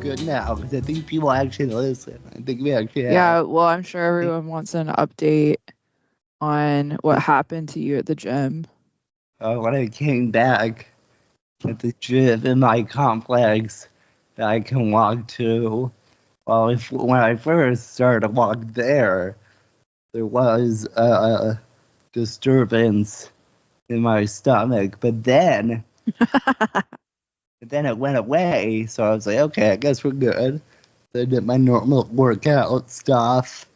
good now because I think people actually listen. I think we actually have. Yeah, well, I'm sure everyone wants an update on what happened to you at the gym. When I came back at the gym in my complex that I can walk to, well, when I first started to walk there was a disturbance in my stomach, but then it went away. So I was like, okay, I guess we're good. So I did my normal workout stuff.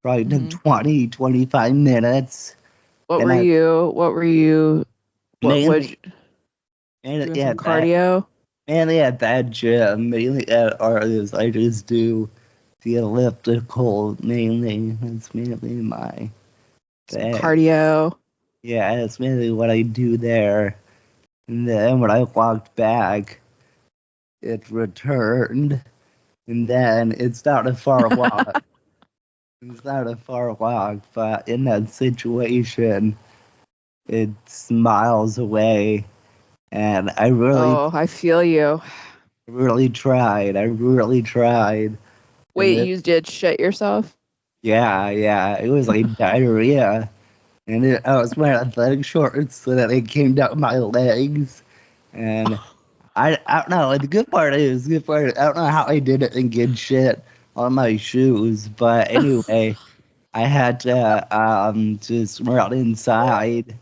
Probably took 20, 25 minutes. What were you Mainly, doing some cardio? Mainly at that gym, mainly at ours, I just do the elliptical mainly. That's mainly my thing. Cardio. Yeah, that's mainly what I do there. And then when I walked back, it returned. And then it's not a far walk. It's not a far walk, but in that situation, it's miles away. And I I feel you. really tried. I really tried. Wait, you did shit yourself? Yeah. It was like diarrhea. And I was wearing athletic shorts so that it came down my legs. And I don't know. The good part is, I don't know how I did it and get shit on my shoes. But anyway, I had to just run inside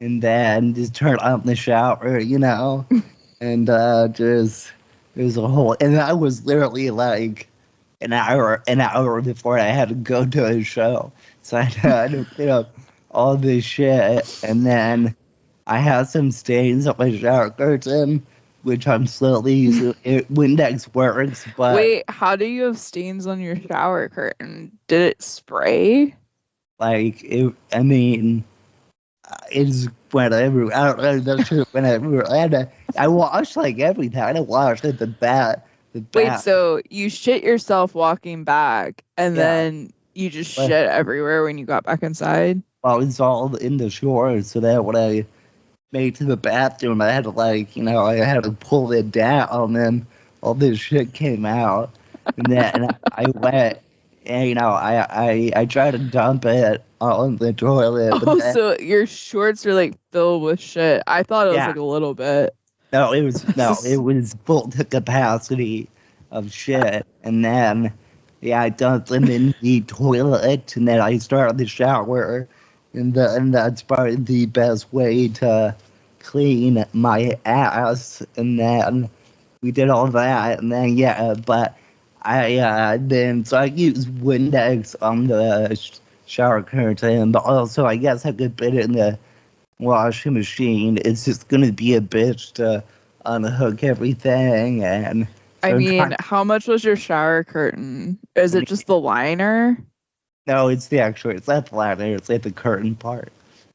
and then just turn on the shower, and just there's a whole, and I was literally like an hour before I had to go to a show, so I had to clean up all this shit, and then I had some stains on my shower curtain, which I'm slowly using. Windex works, but wait, how do you have stains on your shower curtain? Did it spray? Like I mean, it's whatever. I don't know. That shit went everywhere. I washed like everything. I washed at the bat. Wait, so you shit yourself walking back, and then you just shit everywhere when you got back inside? Well, it's all in the shower, so that when I made it to the bathroom, I had to I had to pull it down, and all this shit came out, and then I went, and I tried to dump it on the toilet. Oh, so your shorts are like filled with shit. I thought it was like a little bit. No, it was full to capacity of shit, and then I dumped them in the toilet, and then I started the shower, and that's probably the best way to clean my ass. And then we did all that, and then but I used Windex on the shower curtain, but also I guess I could put it in the washing machine. It's just gonna be a bitch to unhook everything. And I mean, how much was your shower curtain? Is it just the liner? No, it's not the liner. It's like the curtain part.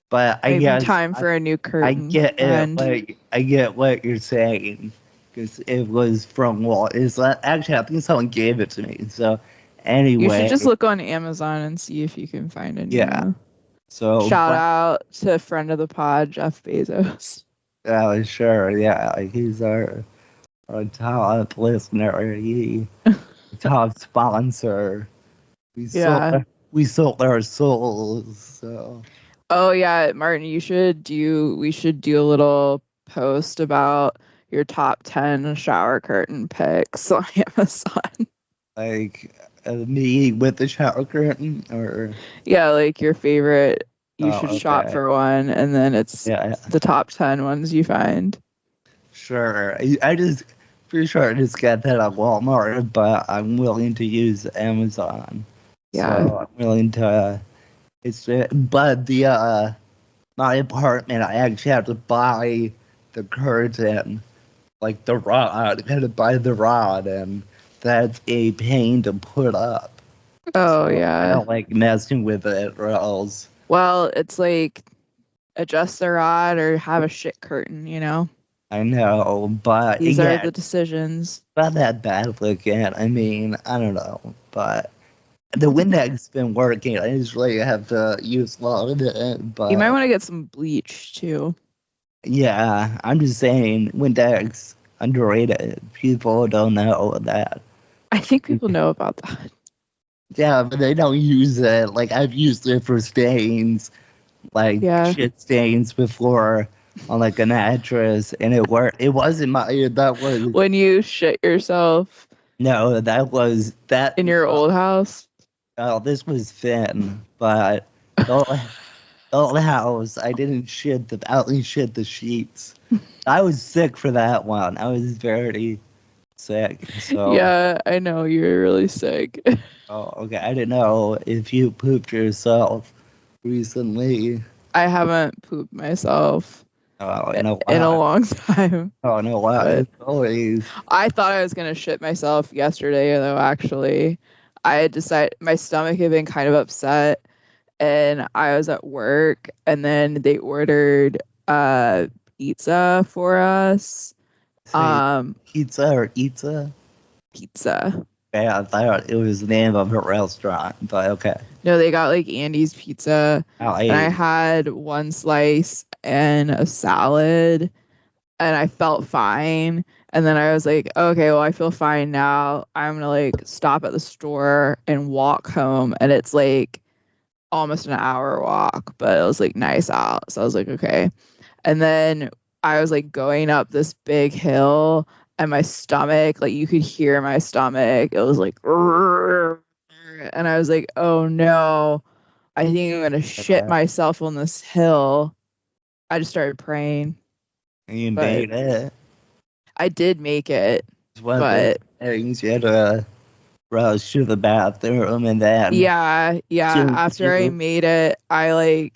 But I guess time for a new curtain. I get it. I get what you're saying because it was from Walt. Actually, I think someone gave it to me. So anyway, you should just look on Amazon and see if you can find it. Yeah. So shout out to friend of the pod, Jeff Bezos. Yeah, sure. Yeah, he's our top listener. He top sponsor. We sold our souls. So. Oh yeah, Martin, we should do a little post about your top 10 shower curtain picks on Amazon. Like me with the shower curtain, or like your favorite. You should shop for one, and then it's the top 10 ones you find. Sure, I just pretty sure I just got that at Walmart, but I'm willing to use Amazon. Yeah, so I'm willing to. But the my apartment, I actually have to buy the curtain, like the rod. I had to buy the rod, and that's a pain to put up. Oh yeah, I don't like messing with it, or else. Well, it's like adjust the rod or have a shit curtain, I know, but these are the decisions. Not that bad looking. I mean, I don't know, but the Windex been working. I usually have to use a lot of it, but you might want to get some bleach too. Yeah, I'm just saying, Windex underrated. People don't know that. I think people know about that. Yeah, but they don't use it. Like I've used it for stains, like Yeah. shit stains before on like a mattress, and it worked. It wasn't my. That was When you shit yourself no. That was that. in your old house. Oh, this was thin, but the old house. I didn't shit the. I only shit the sheets. I was sick for that one. I was very sick. So. Yeah, I know you're really sick. Oh, okay. I didn't know if you pooped yourself recently. I haven't pooped myself Oh, in a in a while. long time. Oh, in a while. But It's always I thought I was gonna shit myself yesterday, though. Actually, I had decided my stomach had been kind of upset, and I was at work, and then they ordered pizza for us. say Um, pizza or pizza. Pizza. Yeah, I thought it was the name of a restaurant, but okay. No, they got like Andy's pizza, Oh, and I hey, had one slice and a salad, and I felt fine. And then I was like, okay, well, I feel fine now. I'm gonna like stop at the store and walk home. And it's like almost an hour walk, but it was like nice out. So I was like, okay. And then I was like going up this big hill, and my stomach, like you could hear my stomach. It was like, and I was like, oh no, I think I'm gonna shit myself on this hill. I just started praying, you but made it. I did make it. It's one of those But things you had to rush to the bathroom and then yeah, after I you made it, I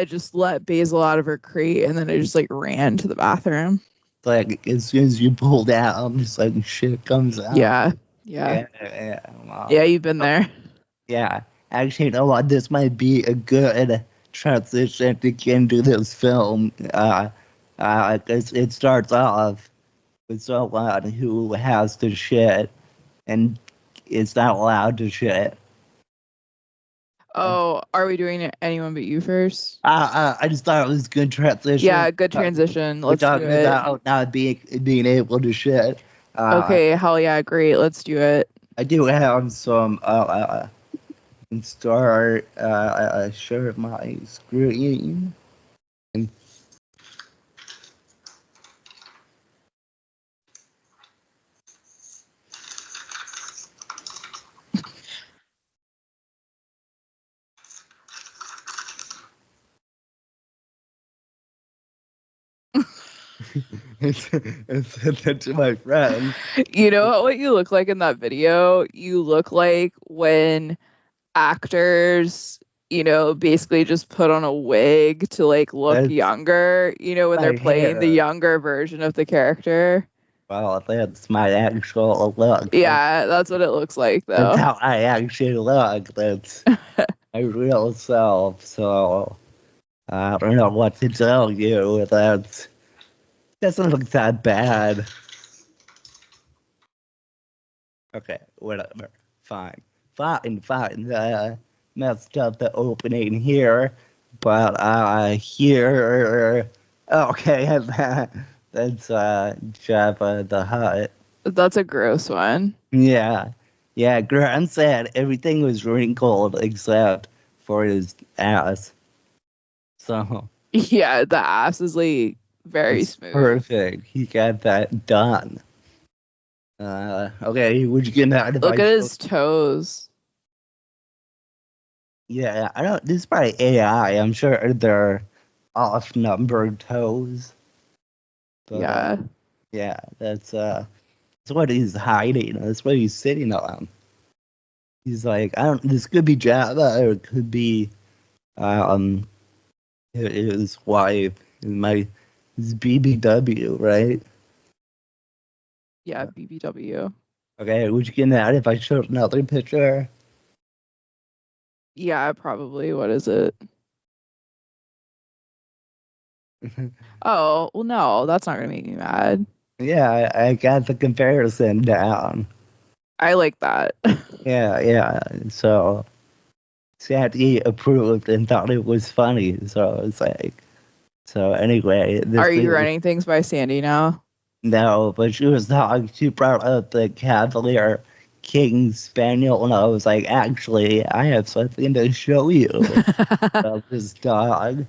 just let Basil out of her crate, and then I just like ran to the bathroom. like as soon as you pull down, just like shit comes out. Yeah. Wow. Yeah, you've been there. Yeah, actually, you know what? This might be a good transition to get into this film. 'Cause it starts off with someone who has to shit and is not allowed to shit. Oh, are we doing it anyone but you first? I just thought it was a good transition. Yeah, good transition. We're Let's do talking it. about not being able to shit. Okay, hell yeah, great. Let's do it. I do have some start share my screen. And and said that to my friend. You know what you look like in that video? You look like when actors, basically just put on a wig to like look That's younger, when they're my playing the hair. younger version of the character. Well, that's my actual look. Yeah, that's what it looks like That's though. how I actually look. That's my real self. So I don't know what to tell you. That doesn't look that bad. Okay, whatever. Fine. Fine. Messed up the opening here, but here. Okay, that's Jabba the Hutt. That's a gross one. Yeah, yeah. Grant said everything was wrinkled except for his ass. So Yeah, the ass is like very it's smooth. perfect. He got that done. Okay, would you get mad if Look I at his toes. Yeah, I don't. This is probably AI. I'm sure they're off-numbered toes. But Yeah. yeah, that's what he's hiding. That's what he's sitting on. He's like, I don't. This could be Java, or it could be um his wife. His BBW, right? Yeah, BBW. Okay, would you get mad if I showed another picture? Yeah, probably. What is it? Oh, well, no, that's not gonna make me mad. Yeah, I got the comparison down. I like that. Yeah. So Sandy approved and thought it was funny. So it's like, so anyway, Are you running things by Sandy now? No, but she was talking. She brought up the Cavalier King Spaniel, and I was like, actually, I have something to show you about this dog.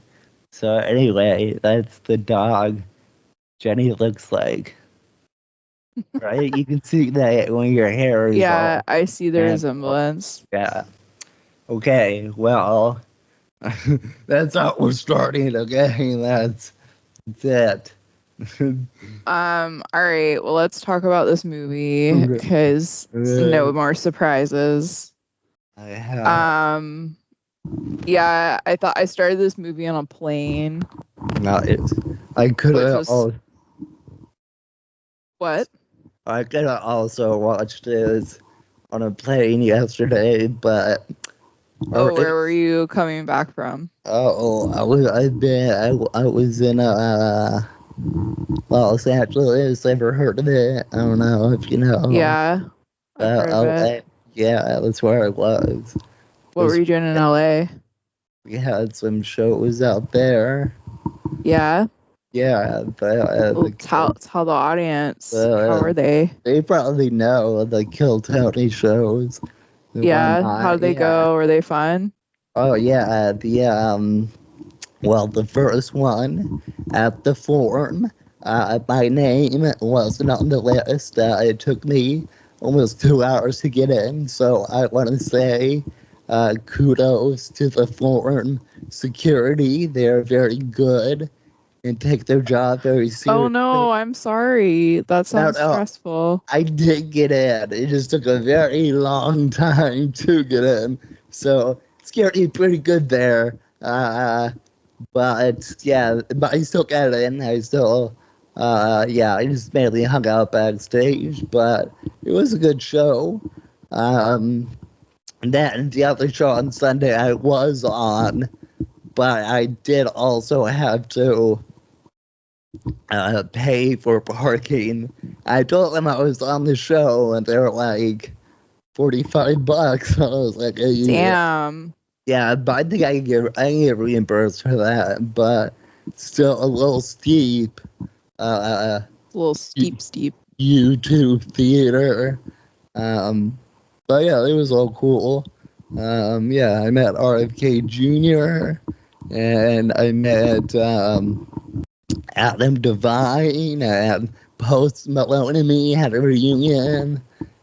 So anyway, that's the dog Jenny looks like. Right? You can see that when your hair is Yeah, all I see the and resemblance. yeah. Okay, well, that's how we're starting. Okay, that's it. All right, well, let's talk about this movie because no more surprises. I have. Yeah, I thought I started this movie on a plane. No, I could have. What? I could have also watched this on a plane yesterday, but Oh, where were you coming back from? I was in Los Angeles. Ever heard of it? I don't know if you know. Yeah, I've heard of it. Yeah, that's where I was. What were you doing in LA? We had some shows out there. Yeah. Yeah, Tell the audience. How are they? They probably know the Kill Tony shows. Yeah. How did they go? Were they fun? Oh yeah, the first one at the Forum. My name wasn't on the list. It took me almost 2 hours to get in, so I want to say kudos to the Forum security. They're very good and take their job very seriously. Oh no, I'm sorry. That sounds stressful. I did get in. It just took a very long time to get in. So security pretty good there. But yeah, but I still got in. I just mainly hung out backstage, but it was a good show. And then the other show on Sunday I was on, but I did also have to pay for parking. I told them I was on the show, and they were like $45. I was like, hey, damn. Yeah, but I think I can get reimbursed for that, but still a little steep. A little steep. YouTube theater. But yeah, it was all cool. Yeah, I met RFK Jr. and I met Adam Devine and Post Malone and me had a reunion,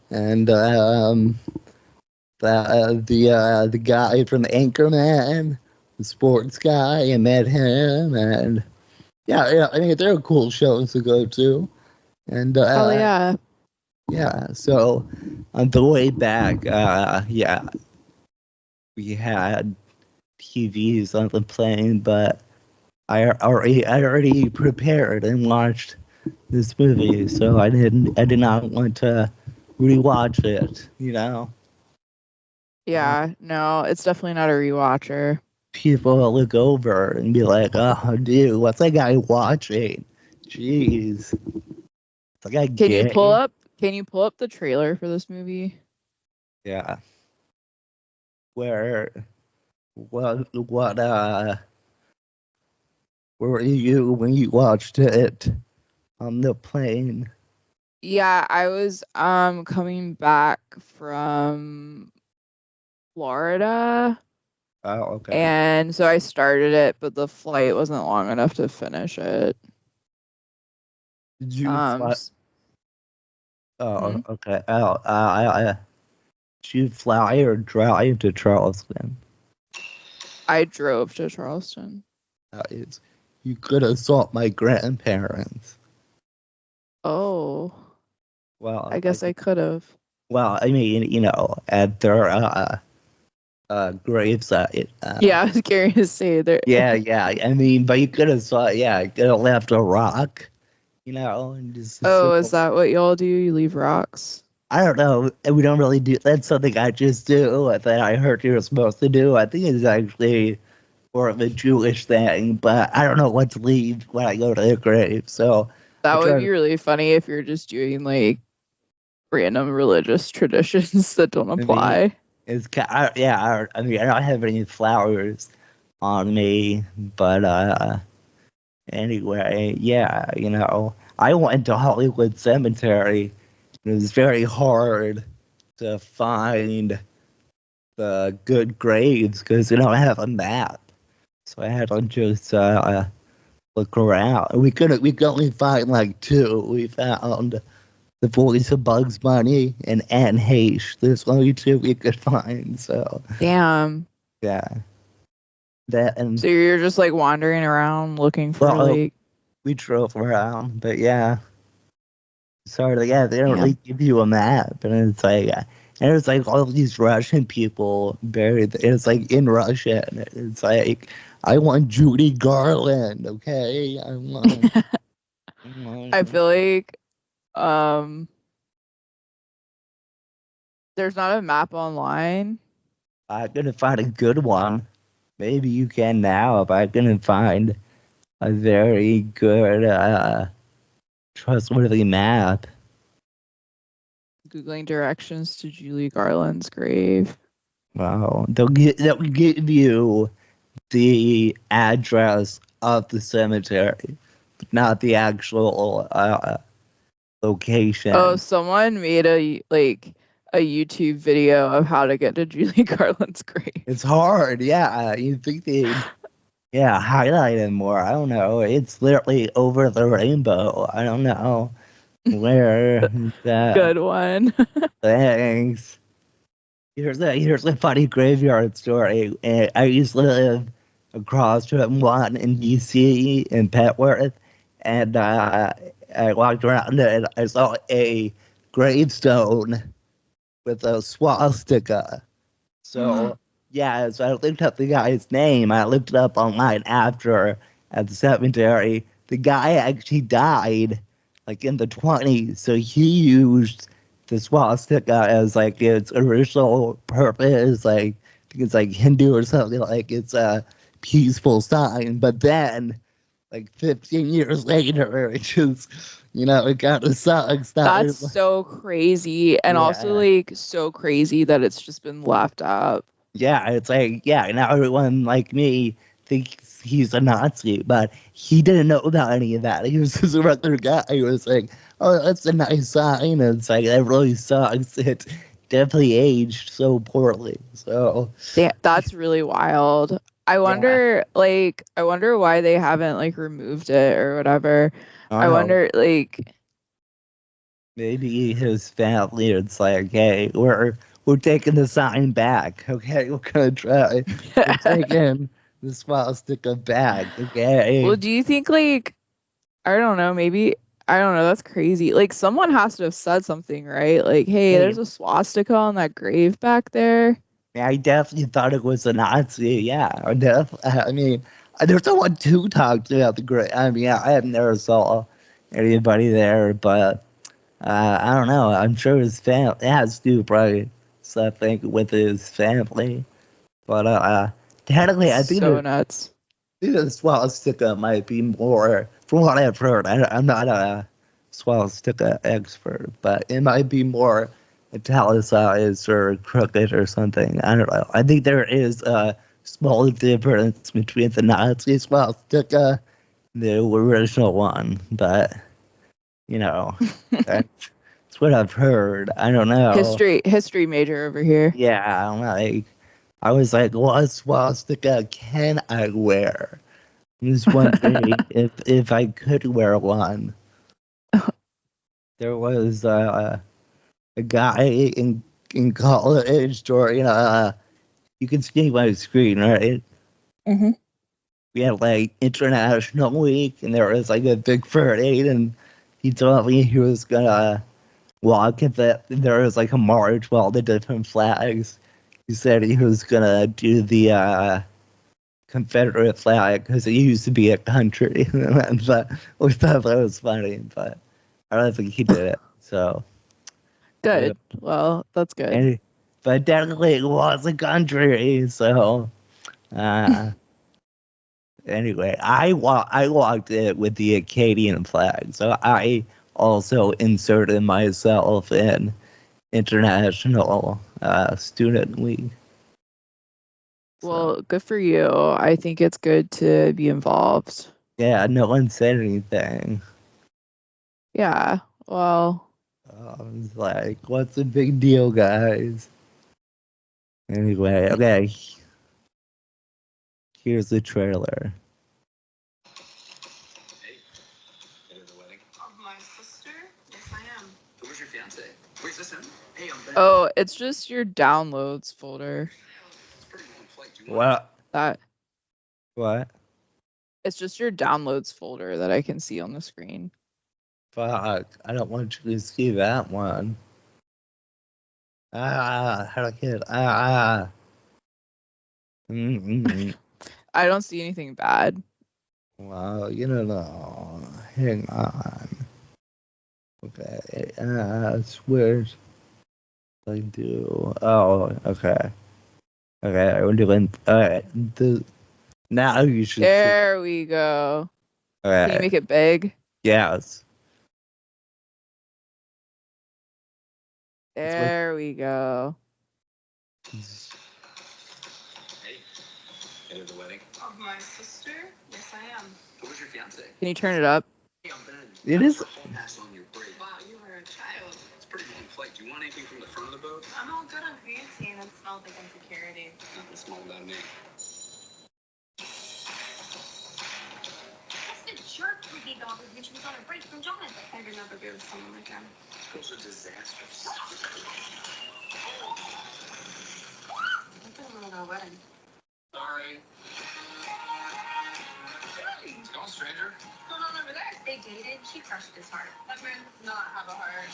and the guy from Anchorman, the sports guy, I met him, and yeah, I mean they're cool shows to go to, and oh yeah, yeah. So on the way back, yeah, we had TVs on the plane, but I already prepared and watched this movie, so I did not want to rewatch it, you know. Yeah, no, it's definitely not a rewatcher. People will look over and be like, "Oh, dude, what's that guy watching?" Jeez. It's like Can you pull up the trailer for this movie? Yeah. Where where were you when you watched it on the plane? Yeah, I was coming back from Florida. Oh, okay. And so I started it, but the flight wasn't long enough to finish it. Did you fly? Oh, okay. Did you fly or drive to Charleston? I drove to Charleston. You could have saw my grandparents. Oh. Well, I guess I could have. Well, I mean, you know, at their gravesite. Yeah, I was curious to say there. Yeah. I mean, but you could have left a rock, you know, and just. Oh, is that what y'all do? You leave rocks? I don't know. We don't really do. That's something I just do. That I heard you're supposed to do. I think it's actually more of a Jewish thing, but I don't know what to leave when I go to the grave. So that would be really funny if you're just doing like random religious traditions that don't apply. I mean, I don't have any flowers on me, but anyway, yeah, you know, I went to Hollywood Cemetery. It was very hard to find the good graves because they don't have a map. So I had to just look around. We could only find like two. We found the voice of Bugs Bunny and Anne Heche. There's only two we could find. So Damn. yeah, that and So you're just like wandering around looking for well, like. we drove around, but yeah. Sorry, yeah, they don't Yeah. really give you a map, and it's like, and it's like all these Russian people buried. It's like in Russia, and it's like, I want Judy Garland, okay? I feel like um there's not a map online. I'm gonna find a good one. Maybe you can now if I'm gonna find a very good, trustworthy map. Googling directions to Julie Garland's grave. Wow, they'll give you the address of the cemetery, but not the actual location. Oh, someone made a YouTube video of how to get to Julie Garland's grave. It's hard, yeah. You think they, yeah, highlight it more. I don't know. It's literally over the rainbow. I don't know where that. Good one. Thanks. Here's a funny graveyard story. I used to live across from one in DC in Petworth, and I walked around and I saw a gravestone with a swastika. So yeah, so I looked up the guy's name. I looked it up online after at the cemetery. The guy actually died like in the 20s, so he used the swastika as like its original purpose, like I think it's like Hindu or something, like it's a peaceful sign. But then, like 15 years later, it just, it kind of sucks. That's so crazy, and also Yeah. like so crazy that it's just been left up. Yeah, it's like, yeah, now everyone like me thinks he's a Nazi, but he didn't know about any of that. He was just a regular guy. He was like, oh, that's a nice sign. And it's like, that really sucks. It definitely aged so poorly. So, That's really wild. I yeah, wonder why they haven't like removed it or whatever. I I don't know. wonder like Maybe his family, it's like, hey, we're taking the sign back. Okay, we're gonna try. We're taking the swastika back. Okay. Well, do you think like I don't know, maybe I don't know, that's crazy. Like someone has to have said something, right? Like, hey, Hey, there's a swastika on that grave back there. yeah, I definitely thought it was a Nazi. Yeah, I mean, there's someone to talk to at the great. I mean, I have never saw anybody there, but I don't know. I'm sure his family has to probably something with his family. But technically, So nuts. I think the swastika might be more, from what I've heard. I'm not a swastika expert, but it might be more italicized or crooked or something. I don't know. I think there is a small difference between the Nazi swastika and the original one, but that's what I've heard. I don't know. History major over here. Yeah, I'm like, I was like, what swastika can I wear? I was wondering if I could wear one. There was a guy in college, or you can see my screen, right? Mm-hmm. We had like International Week, and there was like a big parade, and he told me he was gonna walk at that. There was like a march with all the different flags. He said he was gonna do the Confederate flag because it used to be a country. But we thought that was funny, but I don't think he did it. So Good. Well, that's good. but technically it was a country. So anyway, I walked it with the Acadian flag. So I also inserted myself in International Student Week. Well, good for you. I think it's good to be involved. Yeah, no one said anything. Yeah. Well, I was like, what's the big deal, guys? Anyway, okay. Here's the trailer. Hey, at the wedding? Of my sister? Yes, I am. Who's your fiance? Wait, is this him? Hey, I'm Ben. oh, it's just your downloads folder. It's pretty long flight. Do you want That What? it's just your downloads folder that I can see on the screen. Fuck. I don't want you to see that one. How do I get it? I don't see anything bad. Well, you don't know. Hang on. Okay. Where's I do? Oh, okay. Okay, I'm doing. Alright. Now you should. There we go. Can you Alright. make it big? Yes. There we go. Hey, at the wedding? Of my sister? Yes, I am. Who's your fiance? Can you turn it up? Hey, I'm Ben. It is. Pass on your break. Wow, you are a child. It's a pretty long flight. Do you want anything from the front of the boat? I'm all good on fancy, and it smells like insecurity. Nothing small about me. That's the jerk who gave off when she was on her break from Jonathan. I could never be with someone like him. Those are disastrous. What's going on at our wedding? Sorry. What's going on, stranger? What's going on over there? They dated. She crushed his heart. That man does not have a heart.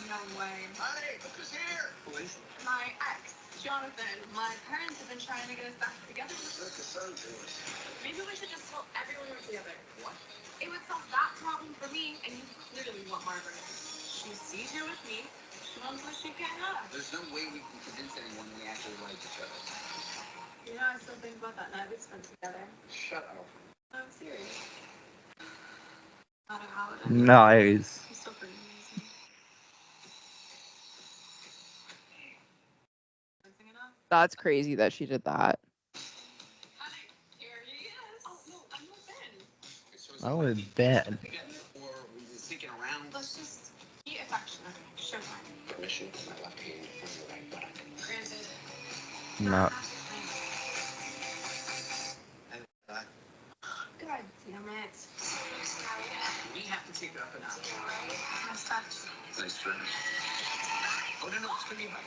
No way. Hey, look who's here. Who is he? My ex. Jonathan. My parents have been trying to get us back together. Look, the son to us. Maybe we should just tell everyone we're together. What? It would solve that problem for me, and you clearly want Margaret. She sees you with me. She wants what she can't have. There's no way we can convince anyone we actually like each other. You know, I still think about that night we spent together. Shut up. I'm serious. No matter how it ended, Nice. he's still pretty amazing. Anything enough? That's crazy that she did that. Honey, here he is. Oh, no, I'm not Ben. I would bet. Or we were sneaking around. Let's just be affectionate. Showtime. Permission for my left hand from your right back. Granted. No. God damn it. We have to take it up a notch. Nice touch. Nice friend. Oh, no, it's gonna be about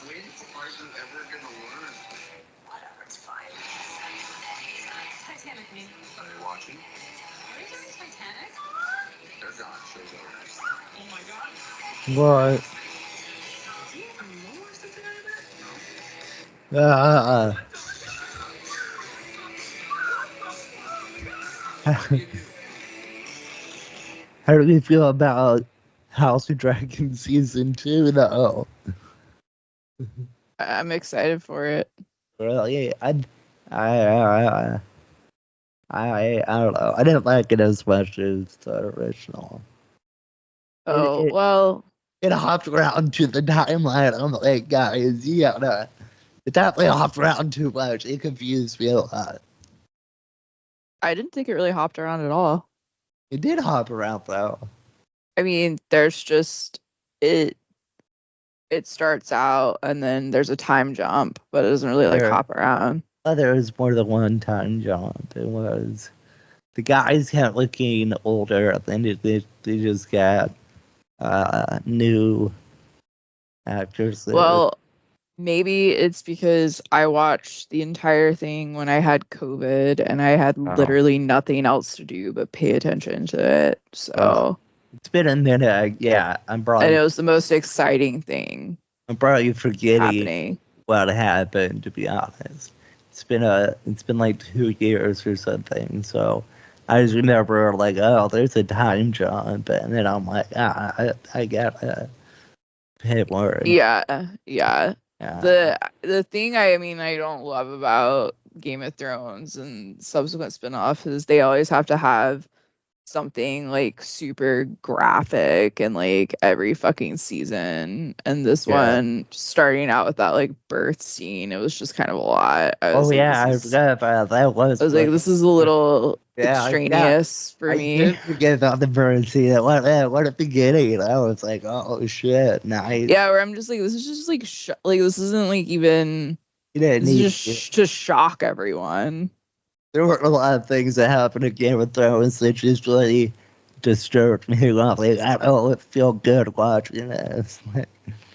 when are you ever gonna learn? Whatever, it's fine. Titanic me. Are they watching? Are we doing Titanic? They're gone. Show's over. Oh my god. What? Do you even know or something like that? Uh, How do you feel about House of Dragon season 2 though? I'm excited for it. Really? I don't know. I didn't like it as much as the original. Oh, it- well, It hopped around to the timeline. I'm like, guys, it definitely hopped around too much. It confused me a lot. I didn't think it really hopped around at all. It did hop around though. I mean, there's just it starts out and then there's a time jump, but it doesn't really like Sure. hop around. Oh, there was more than one time jump. It was the guys kept looking older, and then they just got new actors. Well, maybe it's because I watched the entire thing when I had COVID and I had literally nothing else to do but pay attention to it. So it's been a minute. Yeah, I'm and it probably was the most exciting thing forgetting happening. what happened. To be honest, it's been like 2 years or something. So I just remember like, oh, there's a time jump, and then I'm like, I gotta pay more. Yeah. Yeah. The thing I don't love about Game of Thrones and subsequent spin-offs is they always have to have something like super graphic and like every fucking season, and this one starting out with that like birth scene, it was just kind of a lot. I was I forgot about that. I was like, this is a little extraneous for I me. did forget about the bird scene. What a beginning. I was like, oh shit, nice. Yeah, where I'm just like, this is just like, this isn't like even. You didn't This need is just to shock everyone. There were a lot of things that happened in Game of Thrones that just really disturbed me. Like, I don't feel good watching this.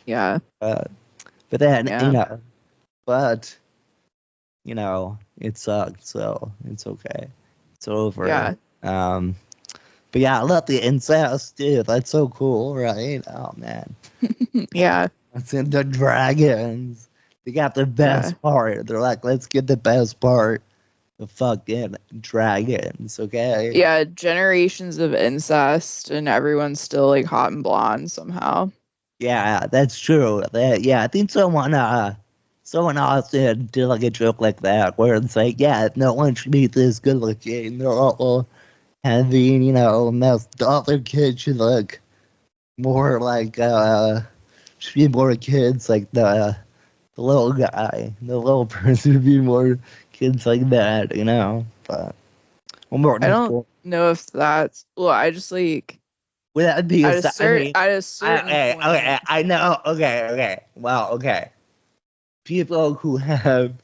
Yeah. But then, Yeah. but, it sucked, so it's okay. It's over. Yeah. But yeah, I love the incest, dude. That's so cool, right? Oh, man. Yeah. That's in the dragons. They got the best part. They're like, let's get the best part. The fucking dragons, okay? Yeah, generations of incest and everyone's still like hot and blonde somehow. Yeah, that's true. I think someone else did like a joke like that where it's like, yeah, no one should be this good looking. They're all having, most the other kids should look more like should be more kids like the little guy. The little person would be more kids like that, But more I don't know if that's I just like would that be at a certain okay, point. I know. Okay. Well, okay. People who have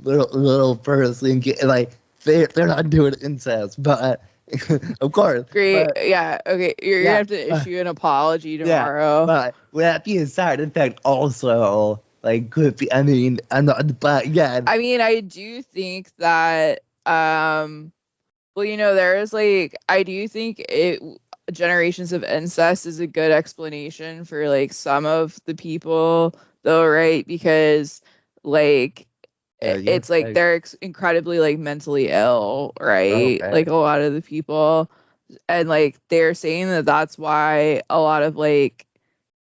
little person like they're not doing incest, but of course. Great. But, Yeah. Okay. You're gonna have to issue an apology tomorrow. But would that be a side effect also? Like, could be. I mean, I'm not. But yeah. I mean, I do think that. Well, there's like I do think generations of incest is a good explanation for like some of the people though, right? Because like it's like they're incredibly like mentally ill, right? Okay. Like a lot of the people, and like they're saying that that's why a lot of like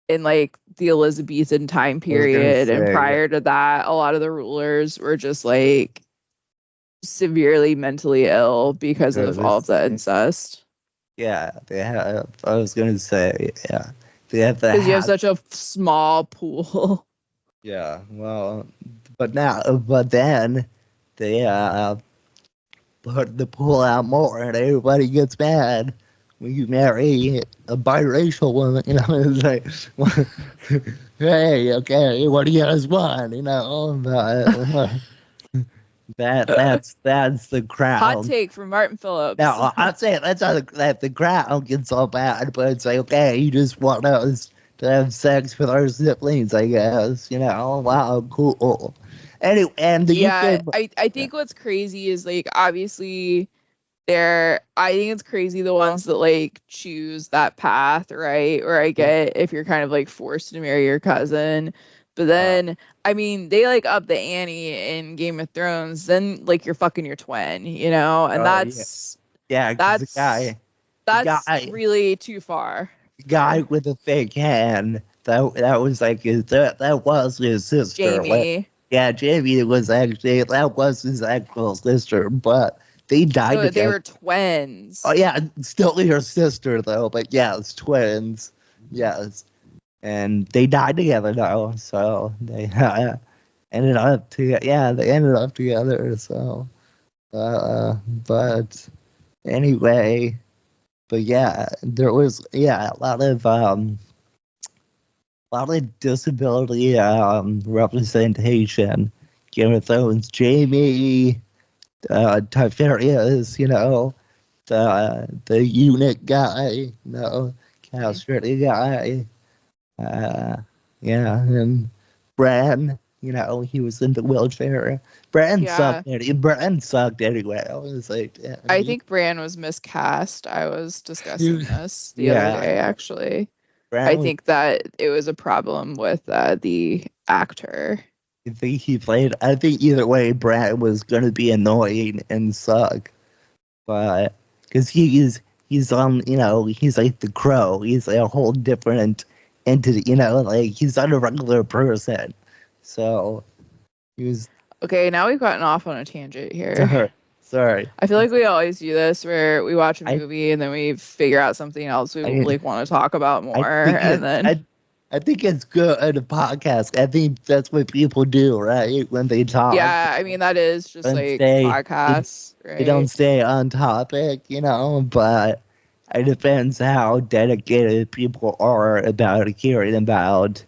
in like the Elizabethan time period and prior to that, a lot of the rulers were just like severely mentally ill because of all of the incest. Yeah, they have. I was gonna say, yeah, they have because you have such a small pool. Yeah, well, but then they put the pool out more, and everybody gets mad when you marry a biracial woman. It's like, hey, okay, what do you guys want? But that's the crowd. Hot take from Martin Phillips. No, I'd say that's how the crowd gets so bad, but it's like, okay, you just want us to have sex with our siblings, I guess. Wow, cool. Anyway, and I think what's crazy is like obviously I think it's crazy the ones that like choose that path, right? Or I get if you're kind of like forced to marry your cousin. But then, I mean, they like up the ante in Game of Thrones. Then, like, you're fucking your twin, and that's the guy. That's really too far. The guy with the fake hand. That was like that was his sister. Jamie. Jamie was actually that was his actual sister, but they died together. They were twins. Oh yeah, still your sister though, but yes, twins. Yes. And they died together though, so they ended up together. So, but anyway, but yeah, there was a lot of disability representation. Game of Thrones, Jamie, Tiberius, the eunuch guy, castrated guy. And Bran, he was in the wheelchair. Bran sucked anyway. I was like, I think Bran was miscast. I was discussing this the other day, actually. I think that it was a problem with the actor. I think either way, Bran was going to be annoying and suck. But, because he's on, he's like the Crow. He's like a whole different entity, like he's not a regular person. So he was okay. Now we've gotten off on a tangent here. Sorry. I feel like we always do this where we watch a movie and then we figure out something else we want to talk about more, and then I think it's good at a podcast. I think that's what people do, right? When they talk, Yeah, I mean that is just and like they podcasts, they don't right? stay on topic, but it depends how dedicated people are about caring about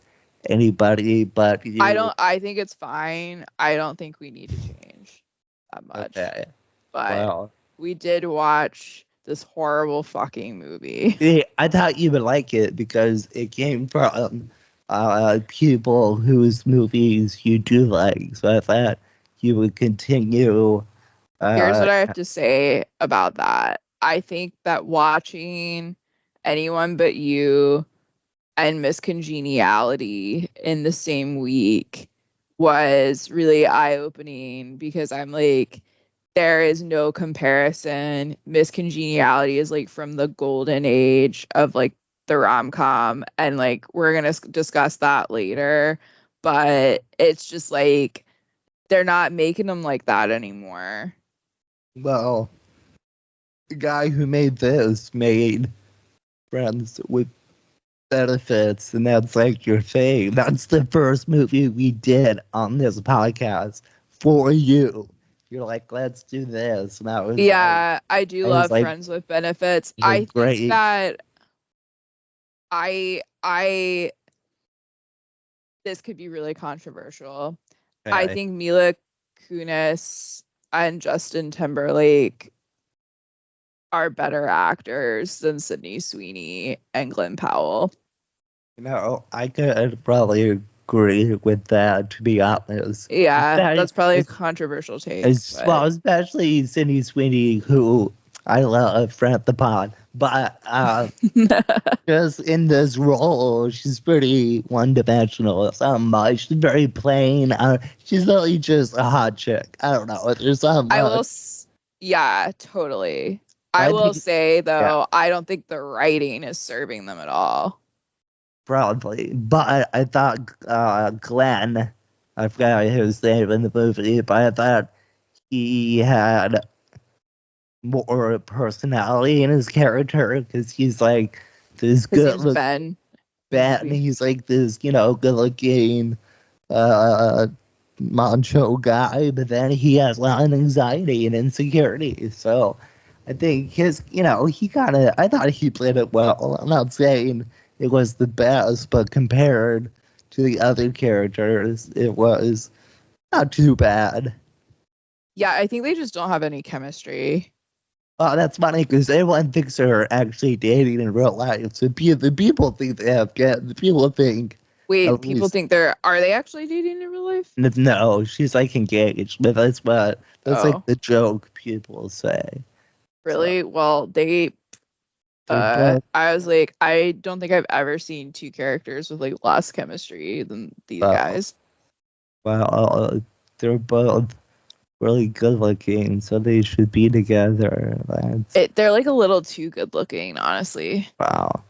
anybody but you. I think it's fine. I don't think we need to change that much. Okay. But Well, we did watch this horrible fucking movie. yeah, I thought you would like it because it came from people whose movies you do like. So I thought you would continue. Here's Uh, what I have to say about that. I think that watching Anyone But You and Miss Congeniality in the same week was really eye-opening because I'm like, there is no comparison. Miss Congeniality is like from the golden age of like the rom-com, and like we're gonna discuss that later, but it's just like they're not making them like that anymore. well, the guy who made this made Friends with Benefits, and that's like your thing. That's the first movie we did on this podcast for you. You're like, let's do this, and Yeah, I do I was love like, Friends with Benefits. you're I think great. that I this could be really controversial. I Okay. think Mila Kunis and Justin Timberlake are better actors than Sydney Sweeney and Glenn Powell. I could probably agree with that, to be honest. Yeah, that's probably a It's- controversial take. Well, especially Sydney Sweeney, who I love, friend the pod, but just in this role, she's pretty one-dimensional. She's very plain. She's really just a hot chick. I don't know. There's something. I will. Yeah, totally. I I will think- say though, I don't think the writing is serving them at all. Probably, but I thought Glenn, I forgot his name in the movie, but I thought he had more personality in his character because he's like this His good name's look Ben. bat, and he's like this, good looking macho guy, but then he has a lot of anxiety and insecurity. So I think I thought he played it well. I'm not saying it was the best, but compared to the other characters, it was not too bad. Yeah, I think they just don't have any chemistry. Oh, that's funny because everyone thinks they're actually dating in real life. So the people think they have kids. The people think. Wait, At people least- think are they actually dating in real life? No, she's like engaged, but that's Oh. like the joke people say. Really? Well, They're both- I was like, I don't think I've ever seen two characters with like less chemistry than these Oh. guys. Well, they're both really good looking, so they should be together. They're like a little too good looking, honestly. Wow.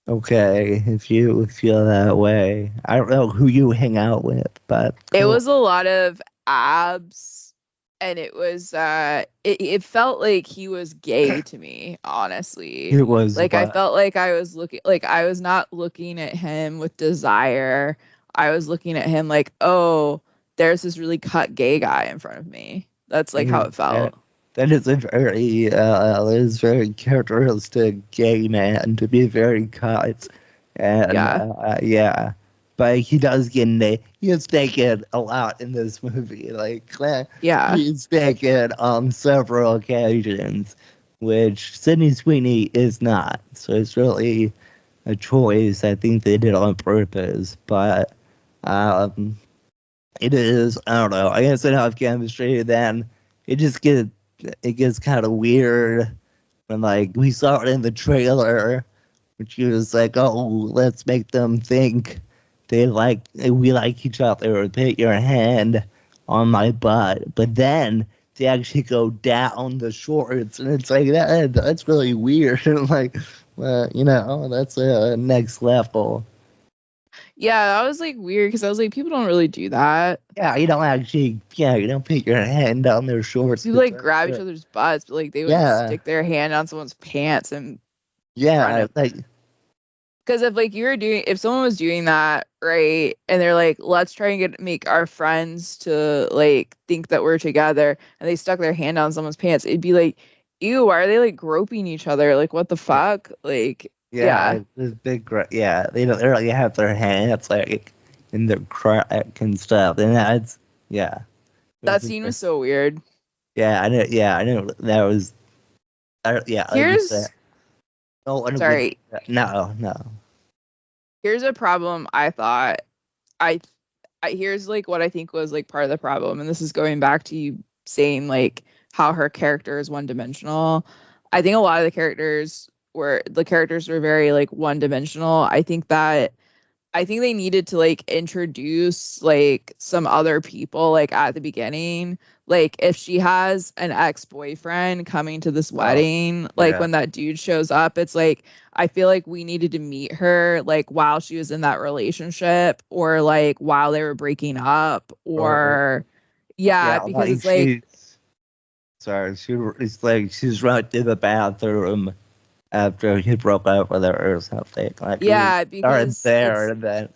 Okay, if you feel that way. I don't know who you hang out with, but It cool. was a lot of abs, and it was it felt like he was gay to me, honestly. It was Like I what? felt like I was not looking at him with desire. I was looking at him like, oh, there's this really cut gay guy in front of me. That's like how it felt. That is very characteristic gay man to be very cut. And yeah. But he does get he is naked a lot in this movie. Like Yeah. he's naked on several occasions, which Sydney Sweeney is not. So it's really a choice. I think they did on purpose. But it is, I don't know, I guess they don't have chemistry, then it gets kind of weird when like we saw it in the trailer, which was like, oh, let's make them think we like each other, put your hand on my butt, but then they actually go down the shorts, and it's like that's really weird. Like, well, that's a next level. Yeah, that was like weird because I was like, people don't really do that. Yeah, you don't put your hand down their shorts. People like grab each other's butts, but like they would Yeah. stick their hand on someone's pants and Yeah, run it. like Because if someone was doing that, right, and they're like, let's try and make our friends to like think that we're together, and they stuck their hand down someone's pants, it'd be like, ew, why are they like groping each other? Like, what the fuck? Like, yeah. This big, they don't really have their hands like in their crack and stuff, and that's yeah. That scene was so weird. Yeah, I know. Yeah, I know. That was. Yeah. Here's sorry. No. Here's a problem. I thought I here's like what I think was like part of the problem, and this is going back to you saying like how her character is one dimensional. I think a lot of the characters were very like one dimensional. I think they needed to like introduce like some other people like at the beginning. Like if she has an ex-boyfriend coming to this wedding, like when that dude shows up, it's like I feel like we needed to meet her like while she was in that relationship or like while they were breaking up or because it's like she's right to the bathroom after he broke up with her or something. Like because there and then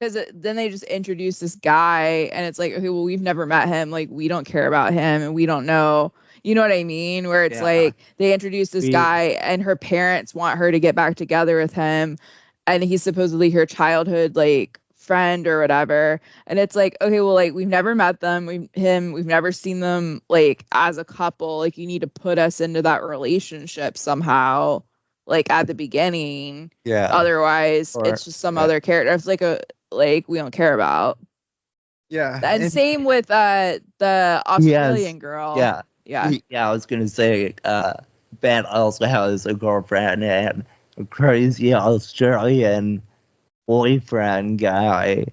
because then they just introduce this guy and it's like, okay, well, we've never met him, like we don't care about him and we don't know, you know what I mean, where it's like they introduce this guy and her parents want her to get back together with him and he's supposedly her childhood like friend or whatever, and it's like, okay, well, like we've never met them, we've never seen them like as a couple, like you need to put us into that relationship somehow like at the beginning, otherwise it's just some other character, it's like we don't care about. And same with the Australian girl. I was gonna say Ben also has a girlfriend and a crazy Australian boyfriend guy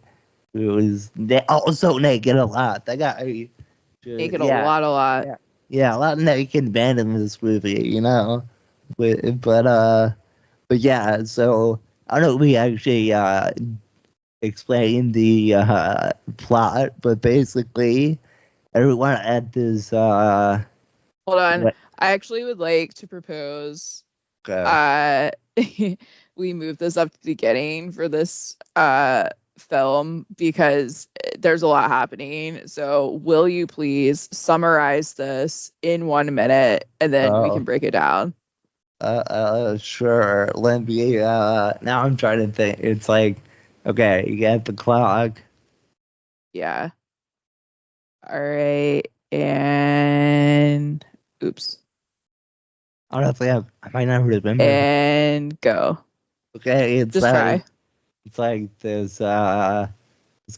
who is also naked a lot. That guy naked a lot. Yeah, a lot of naked men in this movie, you know. But yeah, so I don't know if we actually explain the plot, but basically everyone at this hold on. I actually would like to propose we move this up to the beginning for this film because there's a lot happening. So will you please summarize this in 1 minute and then we can break it down? Sure. Let me now I'm trying to think. It's like, okay, you got the clock. Yeah. All right. And oops. Honestly, I might not remember. And go. Okay, it's just try. It's like this guy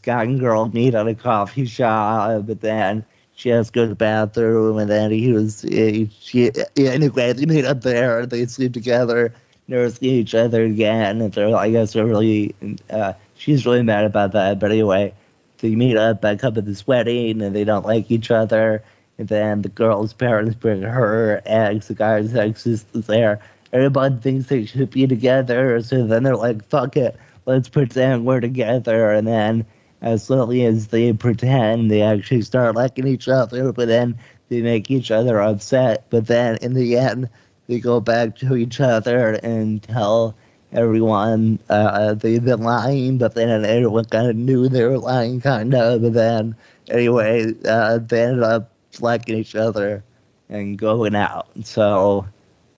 and girl meet at a coffee shop, but then she has to go to the bathroom, and then anyway, they meet up there, and they sleep together, never see each other again, and they're really, she's really mad about that, but anyway, they meet up back up at this wedding, and they don't like each other, and then the girl's parents bring her ex, the guy's ex is there. Everybody thinks they should be together, so then they're like, fuck it, let's pretend we're together, and then as slowly as they pretend, they actually start liking each other, but then they make each other upset, but then in the end, they go back to each other and tell everyone they've been lying, but then everyone kind of knew they were lying, kind of, but then anyway, they ended up liking each other and going out, so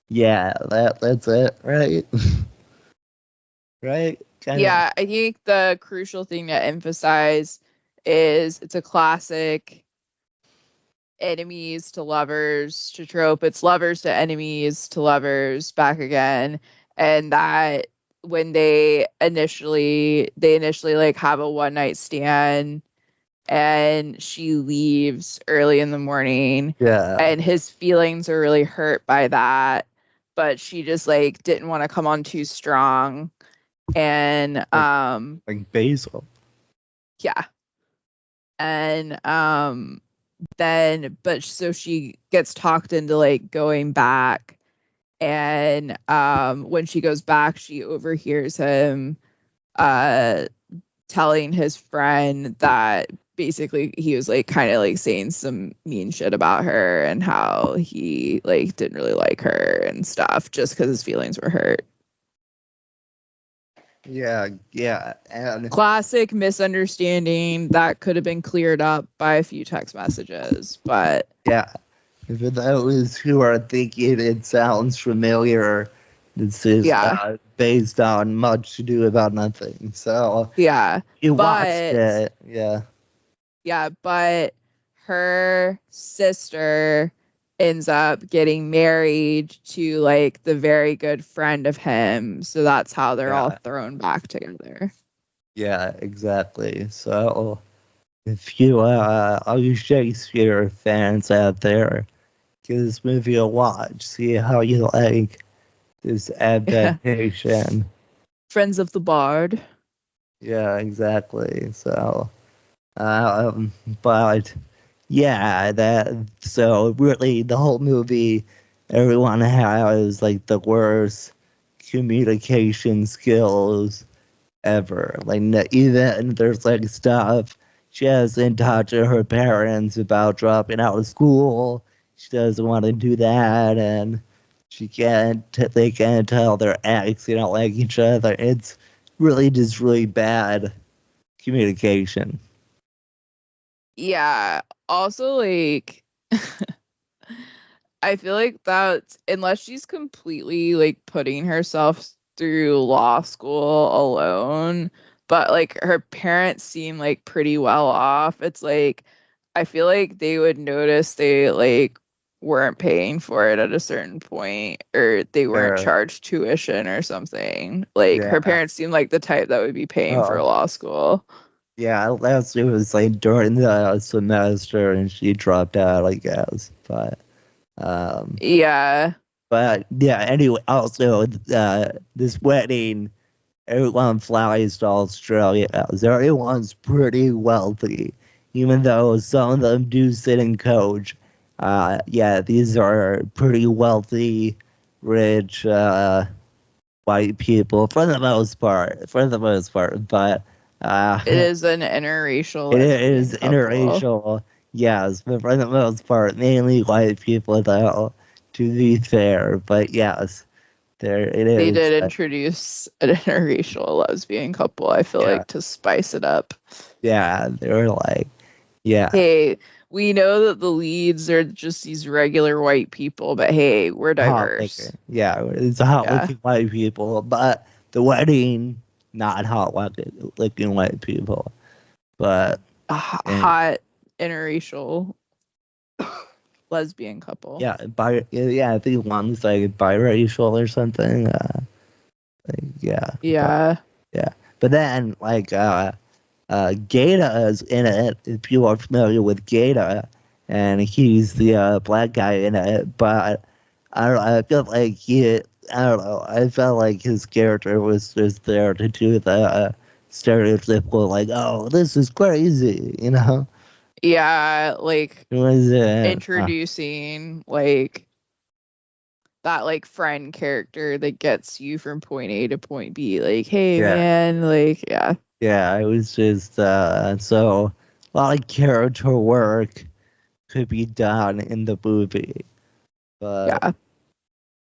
yeah, that's it, right? Right? Yeah, I think the crucial thing to emphasize is it's a classic enemies to lovers to trope. It's lovers to enemies to lovers back again. And that when they initially like have a one night stand and she leaves early in the morning. Yeah. And his feelings are really hurt by that. But she just like didn't want to come on too strong. And like Basil. Yeah. And then but so she gets talked into like going back, and when she goes back she overhears him telling his friend that basically he was like kind of like saying some mean shit about her and how he like didn't really like her and stuff just because his feelings were hurt. Yeah, and Classic misunderstanding that could have been cleared up by a few text messages, but yeah. For those who are thinking it sounds familiar, this is yeah, based on Much Ado About Nothing. So yeah. you watched But it, yeah. yeah, but her sister ends up getting married to like the very good friend of him, so that's how they're all Yeah. thrown back together. Yeah, exactly. So if you all you Shakespeare fans out there, give this movie a watch. See how you like this adaptation. Friends of the Bard. Yeah, exactly. So um but yeah, that so really the whole movie everyone has like the worst communication skills ever. Like even there's like stuff she hasn't talked to her parents about dropping out of school. She doesn't want to do that, and she can't. They can't tell their ex they don't like each other. It's really just really bad communication. Yeah. Also, like, I feel like that unless she's completely like putting herself through law school alone, but like her parents seem like pretty well off, it's like I feel like they would notice they like weren't paying for it at a certain point or they weren't Or charged tuition or something. Like her yeah. parents seem like the type that would be paying for Oh law school. yeah. Last it was like during the semester, and she dropped out, I guess. Um. Yeah. But yeah. Anyway, also this wedding everyone flies to Australia. So everyone's pretty wealthy, even though some of them do sit in coach. Yeah, these are pretty wealthy, rich, white people for the most part. For the most part, but It is an interracial it lesbian is couple. interracial. Yes, but for the most part, mainly white people, though. To be fair, but yes, there it They is. did introduce an interracial lesbian couple, I feel Yeah, like, to spice it up. yeah, they're like, yeah, Hey, we know that the leads are just these regular white people, but hey, we're hot diverse. liquor. Yeah, it's hot Yeah. looking white people, but the wedding, not hot looking white people. But and, Hot interracial lesbian couple. yeah, I think one's like biracial or something. Yeah, Yeah. yeah. But then like Gata is in it. If you are familiar with Gata, and he's the black guy in it. But I don't know. I felt like he. I don't know. I felt like his character was just there to do the stereotypical, like, "Oh, this is crazy," you know. Yeah, like It was introducing like that like friend character that gets you from point A to point B. Like, hey yeah, man, like yeah. yeah. It was just so a lot of character work could be done in the movie, but Yeah.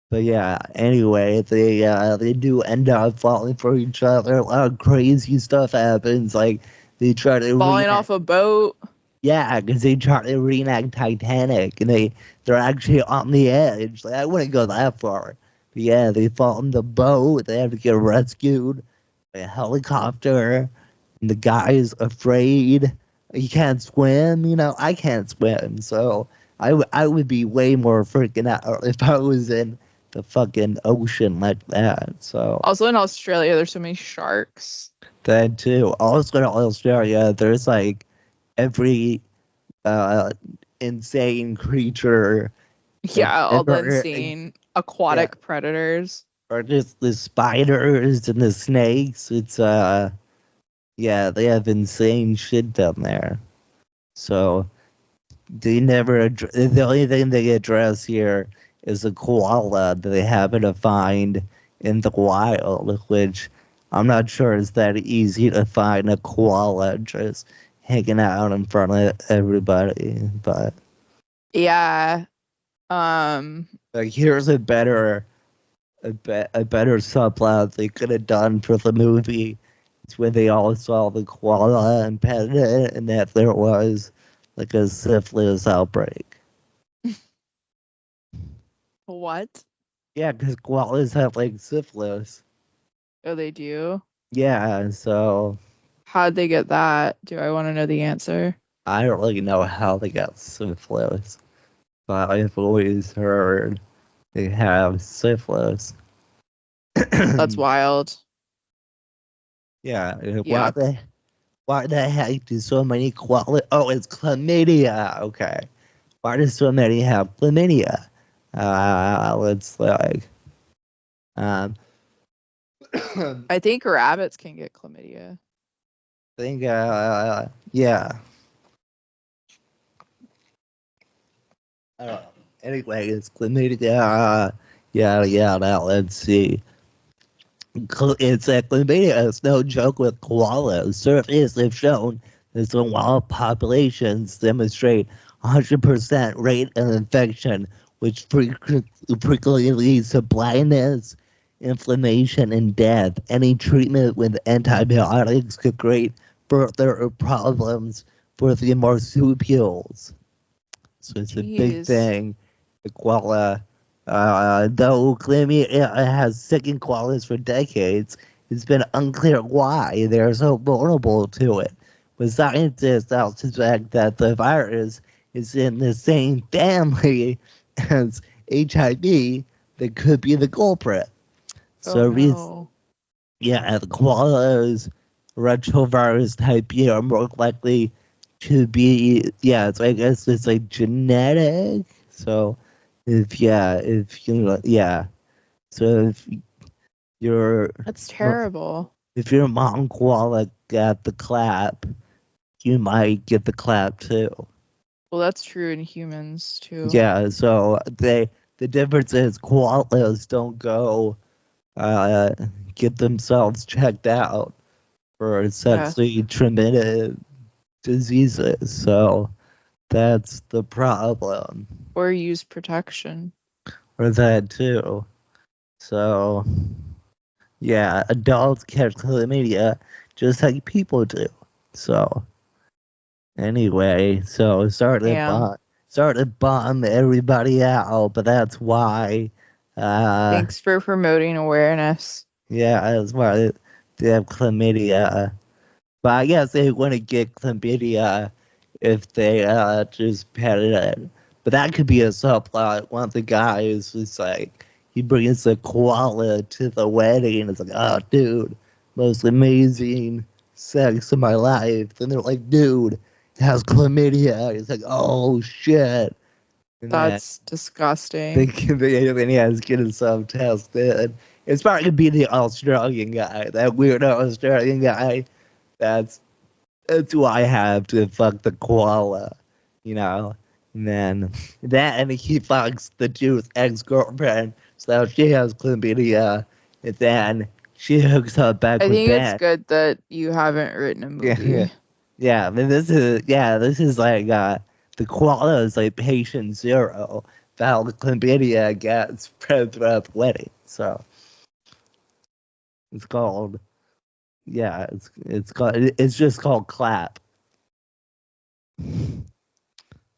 But yeah, anyway, they do end up falling for each other. A lot of crazy stuff happens. Like they try to Falling reenact, off a boat. yeah, because they try to reenact Titanic, and they're actually on the edge. Like I wouldn't go that far. But yeah, they fall in the boat. They have to get rescued by a helicopter, and the guy's afraid. He can't swim. You know, I can't swim, so I would be way more freaking out if I was in the fucking ocean like that. So Also in Australia, there's so many sharks. that too. Also in Australia, there's like every uh insane creature that's Yeah, all the ever insane yeah, aquatic predators. or just the spiders and the snakes. It's yeah, they have insane shit down there. So they never the only thing they address here is a koala that they happen to find in the wild, which I'm not sure is that easy to find a koala just hanging out in front of everybody. But Yeah. Um like here's a better a better subplot they could have done for the movie is when they all saw the koala and petted it, and that there was like a syphilis outbreak. What? Yeah, because koalas have like syphilis. Oh, they do? Yeah, so How'd they get that? Do I want to know the answer? I don't really know how they got syphilis, but I've always heard they have syphilis. That's wild. Yeah, Yuck. why the heck do so many koalas? Oh, it's chlamydia. Okay, why do so many have chlamydia? It's like, um, I I think rabbits can get chlamydia. think, yeah. I don't know. Anyway, it's chlamydia. Yeah. Now let's see. It's a chlamydia. It's no joke with koalas. Surveys have shown that some wild populations demonstrate 100% rate of infection, which frequently leads to blindness, inflammation, and death. Any treatment with antibiotics could create further problems for the marsupials. So it's a big Jeez. thing. The koala, though claiming it has sickened koalas for decades, it's been unclear why they are so vulnerable to it. But scientists now suspect that the virus is in the same family as HIV that could be the culprit. Oh So, no. yeah, the koalas, retrovirus type B are more likely to be, yeah, it's, I guess it's like genetic. So yeah. So your That's terrible. if your mom koala got the clap, you might get the clap too. Well, that's true in humans too. Yeah, so the difference is koalas don't go uh get themselves checked out for Yeah. sexually transmitted diseases. So that's the problem. Or use protection. Or that too. So yeah, adults catch chlamydia just like people do. So anyway, so Damn. start to bomb everybody out, but that's why Thanks for promoting awareness. yeah, that's why they have chlamydia. But I guess they wouldn't get chlamydia if they just pet it. But that could be a subplot. One of the guys was like, he brings a koala to the wedding, and it's like, oh, dude, most amazing sex of my life. And they're like, dude, it has chlamydia. He's like, oh shit. And then That's disgusting. then he has to get himself tested. It's probably gonna be the Australian guy, that weirdo Australian guy. That's who I have to fuck the koala, you know. And then and he fucks the dude's ex-girlfriend, so she has chlamydia, and then she hooks up back I with think it's Ben. good that you haven't written a Yeah, movie. yeah. I mean, this is like the koala is like patient zero. How the chlamydia gets spread throughout the wedding. So it's called it's just called clap.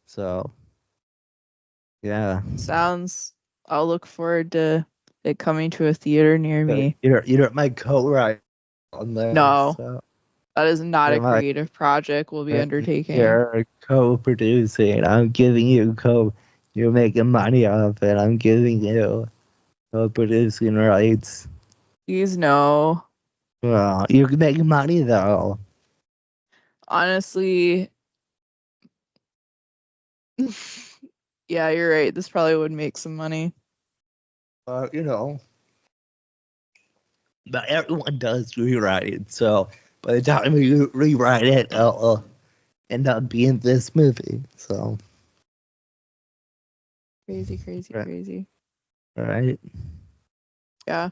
So yeah. Sounds. I'll look forward to it coming to a theater near me. You're my co-writer on this. No, So that is not a you're my creative project we'll be undertaking. you're co-producing. I'm giving you you're making money off it. I'm giving you co-producing rights. Please no. Well, you're making money though. Honestly, yeah, you're right. This probably would make some money. You know, but everyone does rewrite it. So by the time you rewrite it, it'll end up being this movie. So Crazy. right. All right. Yeah.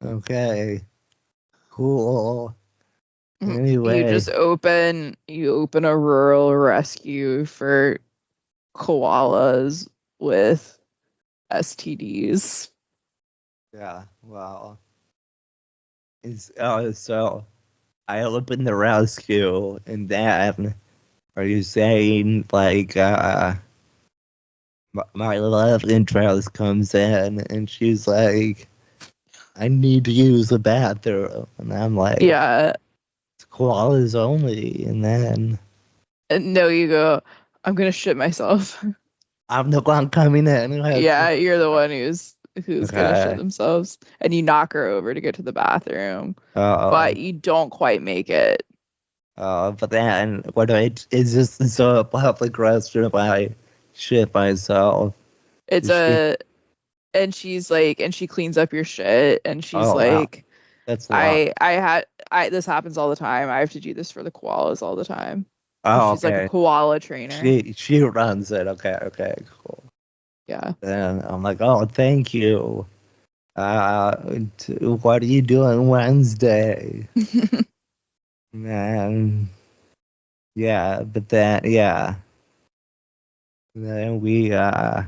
Okay. Cool. You Anyway. just open a rural rescue for koalas with STDs. Yeah. Well, so I opened the rescue, and then are you saying like my love interest comes in, and she's like, I need to use the bathroom, and I'm like, Yeah. koalas only, and then And no, you go, I'm gonna shit myself. I'm the one coming in. Yeah, you're the one who's gonna shit Okay. themselves. And you knock her over to get to the bathroom. Uh, But you don't quite make it. but then what I is just so a public restroom if I shit myself. It's Is she? and she's like, and she cleans up your shit, and she's Oh wow, like, that's a lot. I this happens all the time. I have to do this for the koalas all the time. 'Cause Oh she's like a okay. koala trainer. She runs it. Okay, cool. Yeah. Then I'm like, oh, thank you. Uh, what are you doing Wednesday? Man, yeah, but then yeah, then we go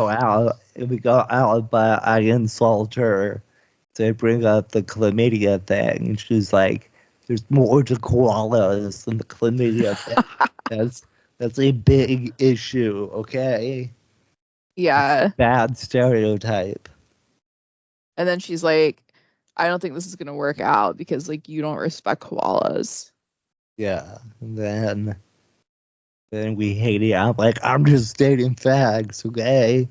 out, but I insult her. To bring up the chlamydia thing, and she's like, "There's more to koalas than the chlamydia thing. That's that's a big issue, okay? It's a Yeah. bad stereotype." And then she's like, I don't think this is gonna work out because like you don't respect koalas. Yeah, and then we hate it. I'm like, I'm just stating facts, okay?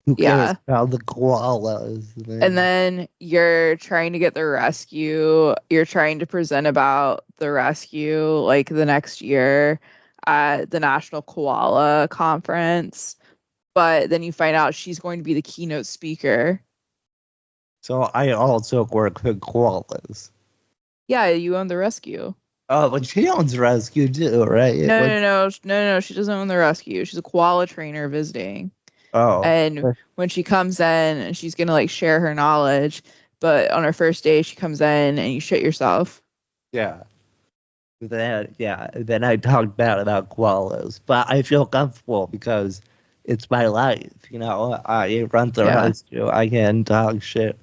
Who cares Yeah. about the koalas? And then you're trying to get the rescue. You're trying to present about the rescue like the next year at the National Koala Conference. But then you find out she's going to be the keynote speaker. So I also work for koalas. Yeah, you own the rescue. Oh, but she owns rescue too, right? No, no, no, no, no. She doesn't own the rescue. She's a koala trainer visiting. Oh, And when she comes in and she's gonna like share her knowledge, but on her first day she comes in and you shit yourself. yeah. Then I talk bad about koalas, but I feel comfortable because it's my life. You know, I run the Yeah. rescue. I can talk shit.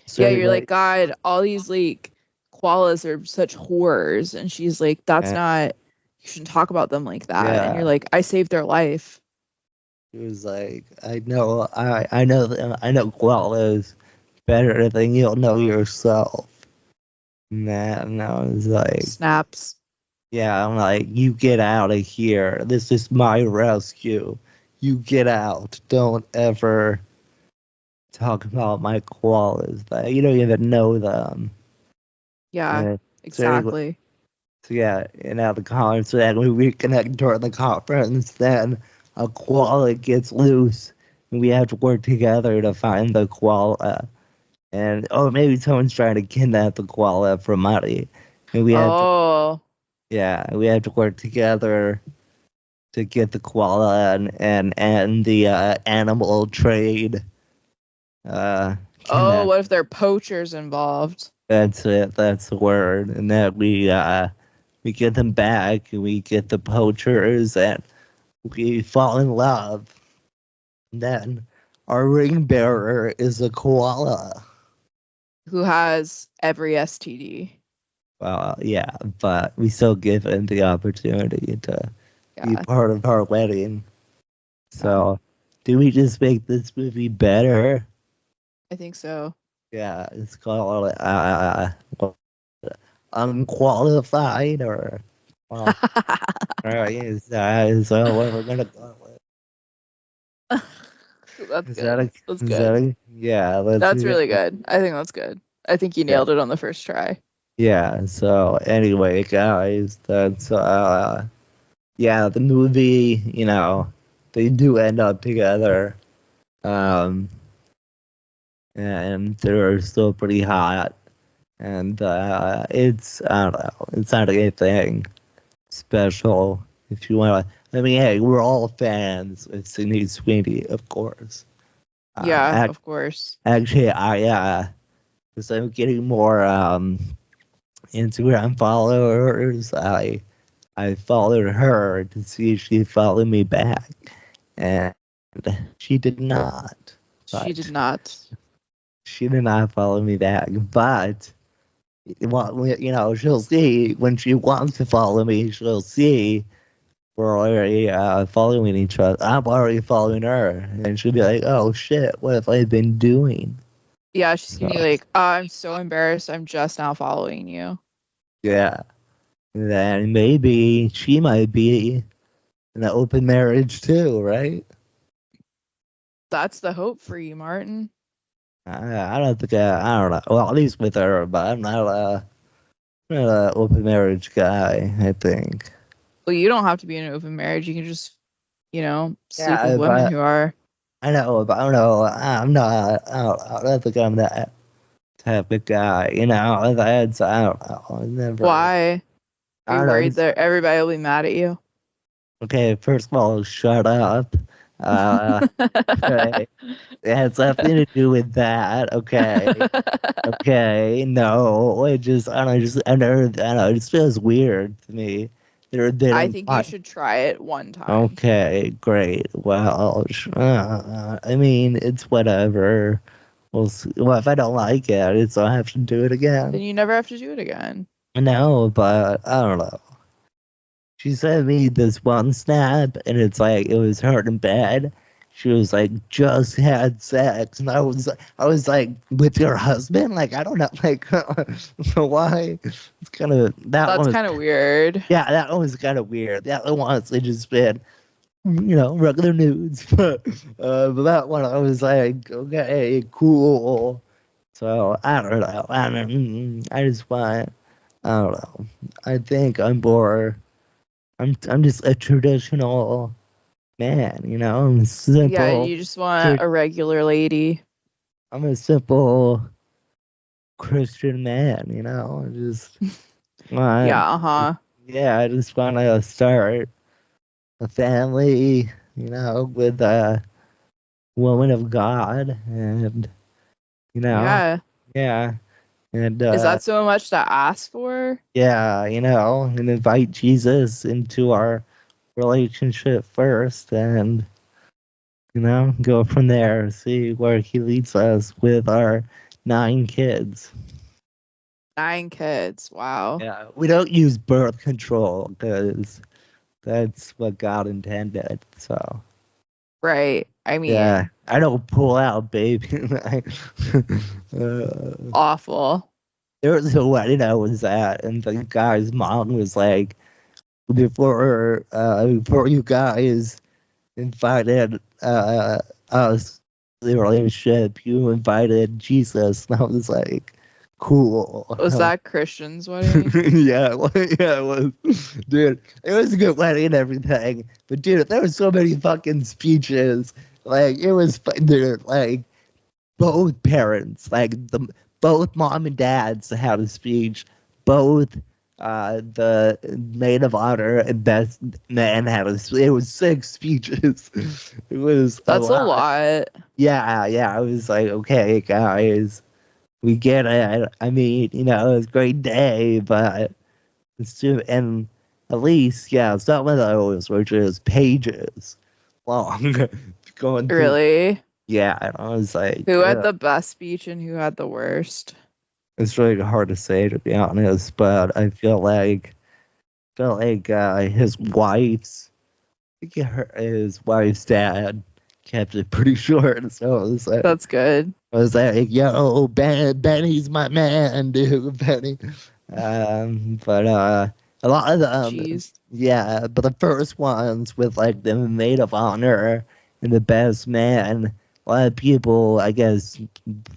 So Yeah, you're anyway, like, God, all these like koalas are such whores. And she's like, that's uh, not, you shouldn't talk about them like that. And you're yeah, like, I saved their life. it was like I know koalas better than you'll know yourself. Man, I was like, Snaps. yeah, I'm like, you get out of here. This is my rescue. You get out. Don't ever talk about my koalas. You don't even know them. Yeah, And so anyway, exactly. so yeah, and at the conference, then we reconnect during the conference. Then a koala gets loose, and we have to work together to find the koala. And oh, maybe someone's trying to kidnap the koala for money, and Oh, we have to work together to get the koala and the animal trade. oh, Kidnap. what if there are poachers involved? That's it. That's the word. And that we get them back, and we get the poachers, and we fall in love. And then our ring bearer is a koala. Who has every STD? Well, yeah, but we still give him the opportunity to be Yeah, part of our wedding. yeah, So, do we just make this movie better? I think so. Yeah, it's called unqualified or well, is that what we're gonna call it? That's Is that good. a That's is that good. a yeah? Let's That's do really that. good. I think that's good. I think you Yeah. nailed it on the first try. Yeah. So anyway, guys, that's yeah, the movie. You know, they do end up together. Um, and they're still pretty hot, and it's I don't know, it's not anything special. If you want to, I mean, hey, we're all fans of Sydney Sweeney, of course. Yeah, Ac- of course. Actually, because I'm getting more Instagram followers, I followed her to see if she followed me back, and she did not. She did But not. She did not follow me back, but she'll see when she wants to follow me. She'll see we're already following each other. I'm already following her, and she'll be like, "Oh shit, what have I been doing?" Yeah, she's gonna be like, I'm so embarrassed. I'm just now following you. Yeah. Then maybe she might be in an open marriage too, right? That's the hope for you, Martin. I don't think I don't know. Well, at least with her, but I'm not a open marriage guy. I think. Well, you don't have to be in an open marriage. You can just, sleep Yeah, with women but who are. I know, but I don't know. I'm not. I don't think I'm that type of guy. That's I don't know. I never. Why? I Are you don't know. worried that everybody will be mad at you? Okay, first of all, shut up. Okay. It has nothing to do with that. Okay. Okay. No, I don't know. I don't know. It just feels weird to me. They I don't. think you should try it one time. Okay, great. Well, I mean, it's whatever. Well, if I don't like it, it's I have to do it Then again. you never have to do it again. No, but I don't know. She sent me this one snap, and it's like it was her in bed. She was like, just had sex, and I was like, with your husband? Like, I don't know, like, why? It's kind of That's kind of weird. yeah, that one was kind of weird. That one honestly just been, regular nudes, but that one I was like, okay, cool. So I don't know. I just want. I don't know. I think I'm more. I'm just a traditional man, I'm simple. Yeah, you just want a regular lady. I'm a simple Christian man, Just want, Yeah, yeah, I just want to start a family, with a woman of God, and Yeah. yeah, and Is that so much to ask for? yeah, and invite Jesus into our relationship first, and go from there, see where he leads us with our 9 kids. 9 kids. Wow. Yeah, we don't use birth control because that's what God intended. So Right. I mean, yeah, I don't pull out, baby. awful. There was a wedding I was at, and the guy's mom was like, before you guys invited us to the relationship, you invited Jesus, and I was like, cool. Was that Christian's wedding? Yeah, yeah, it was. Dude, it was a good wedding and everything, but dude, there were so many fucking speeches. Like it was, dude, like both parents, both mom and dads had a speech. Both the maid of honor and best man had it was 6 speeches. It was That's a lot. Yeah, I was like, okay, guys, we get it. I mean, it was a great day, but it's too, and at least, yeah, some of those were just pages long. Going through, Really? yeah, and I was like, Who had the best speech and who had the worst? it's really hard to say, to be honest, but I feel like his wife's his wife's dad kept it pretty short, so it was like, That's good. I was like, yo, Benny's my man, dude, Benny. But a lot of them, Jeez. yeah, but the first ones with like the maid of honor and the best man, a lot of people, I guess,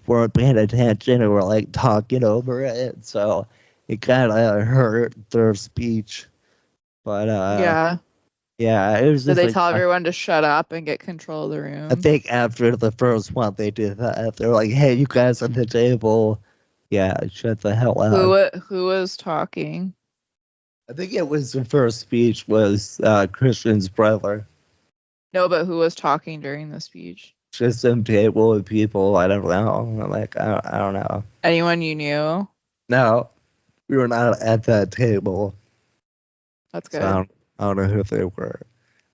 weren't paying attention or were like talking over it, so it kind of hurt their speech. But Yeah. yeah, it was Did just they like tell everyone to shut up and get control of the I room? think after the first one they did that. They were like, "Hey, you guys at the table, yeah, shut the hell up." Who was talking? I think it was the first speech was Christian's brother. No, but who was talking during the speech? Just some table of people. I don't know. I'm like, I don't know. Anyone you knew? No, we were not at that table. That's So good. I don't know who they were.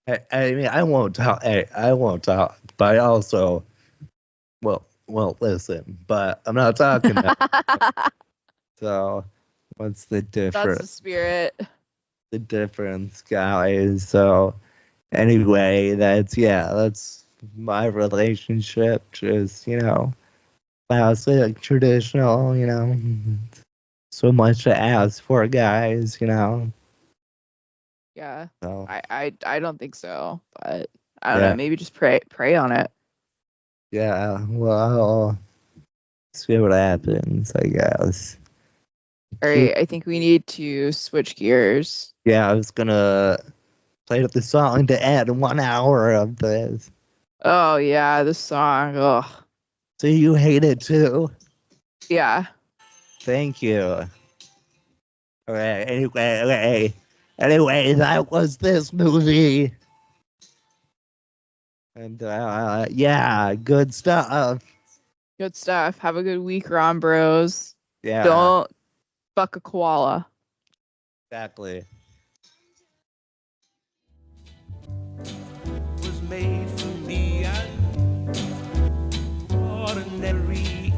I mean, I won't talk. Hey, I won't talk. But I also, well, Well, listen, but I'm not talking about. So, what's the That's the difference? spirit. The difference, guys. So, anyway, that's my relationship. Just classic, traditional. So much to ask for, guys. Yeah. So I don't think so, but I don't Yeah. know. Maybe just pray on it. yeah. Well, see what happens. I guess. All right. I think we need to switch gears. Yeah, I was gonna play the song to add 1 hour of this. Oh yeah, this song. Oh So you hate it too? yeah. Thank you. All right. Anyway, that was this movie. And yeah, good stuff. Good stuff. Have a good week, Ron Bros. Yeah, Don't fuck a koala. exactly. Was made for me and ordinary